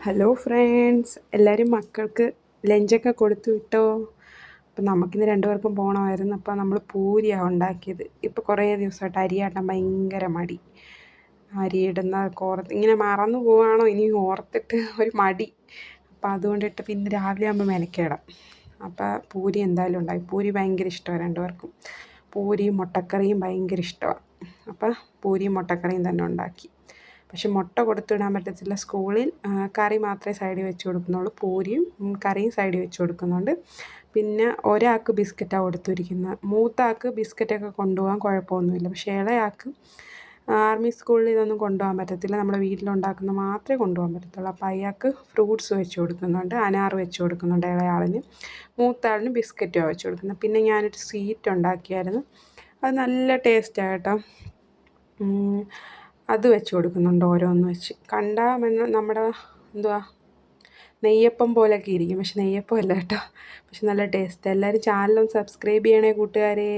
Hello friends, എല്ലാവരും മക്കൾക്ക് ലഞ്ചൊക്കെ കൊടുത്തു വിട്ടോ? അപ്പം നമുക്കിന്ന് രണ്ടുപേർക്കും പോകണമായിരുന്നു. അപ്പോൾ നമ്മൾ പൂരിയാണ് ഉണ്ടാക്കിയത്. ഇപ്പോൾ കുറേ ദിവസമായിട്ട് അരിയാട്ടാൻ ഭയങ്കര മടി. അരിയിടുന്ന ഇങ്ങനെ മറന്നു പോവുകയാണോ ഇനി ഓർത്തിട്ട് ഒരു മടി. അപ്പോൾ അതുകൊണ്ടിട്ട് പിന്നെ രാവിലെ ആകുമ്പോൾ മെനക്കേടാം. അപ്പോൾ പൂരി എന്തായാലും ഉണ്ടാക്കി. പൂരി ഭയങ്കര ഇഷ്ടമാണ് രണ്ടുപേർക്കും. പൂരിയും മുട്ടക്കറിയും ഭയങ്കര ഇഷ്ടമാണ്. അപ്പോൾ പൂരിയും മുട്ടക്കറിയും തന്നെ ഉണ്ടാക്കി. പക്ഷെ മുട്ട കൊടുത്തുവിടാൻ പറ്റത്തില്ല. സ്കൂളിൽ കറി മാത്രമേ സൈഡിൽ വെച്ച് കൊടുക്കുന്നുള്ളൂ. പൂരിയും കറിയും സൈഡിൽ വെച്ച് കൊടുക്കുന്നുണ്ട്. പിന്നെ ഒരാൾക്ക് ബിസ്ക്കറ്റാണ് കൊടുത്തിരിക്കുന്നത്. മൂത്ത ആൾക്ക് ബിസ്ക്കറ്റൊക്കെ കൊണ്ടുപോകാൻ കുഴപ്പമൊന്നുമില്ല. പക്ഷേ ഇളയാൾക്ക് ആർമി സ്കൂളിൽ ഇതൊന്നും കൊണ്ടുപോകാൻ പറ്റത്തില്ല. നമ്മുടെ വീട്ടിലുണ്ടാക്കുന്ന മാത്രമേ കൊണ്ടുപോകാൻ പറ്റത്തുള്ളൂ. അപ്പോൾ അയാൾക്ക് ഫ്രൂട്ട്സ് വെച്ച് കൊടുക്കുന്നുണ്ട്, അനാർ വെച്ച് കൊടുക്കുന്നുണ്ട് ഇളയാളിന്. മൂത്ത ആളിന് ബിസ്ക്കറ്റുമാണ് വെച്ച് കൊടുക്കുന്നത്. പിന്നെ ഞാനൊരു സ്വീറ്റ് ഉണ്ടാക്കിയായിരുന്നു. അത് നല്ല ടേസ്റ്റാണ് കേട്ടോ. അത് വെച്ച് കൊടുക്കുന്നുണ്ട് ഓരോന്ന് വെച്ച്. കണ്ടാൽ നമ്മുടെ എന്തുവാ നെയ്യപ്പം പോലെയൊക്കെ ഇരിക്കും. പക്ഷെ നെയ്യപ്പം അല്ല കേട്ടോ. പക്ഷെ നല്ല ടേസ്റ്റ്. എല്ലാവരും ചാനലൊന്ന് സബ്സ്ക്രൈബ് ചെയ്യണേ കൂട്ടുകാരെ.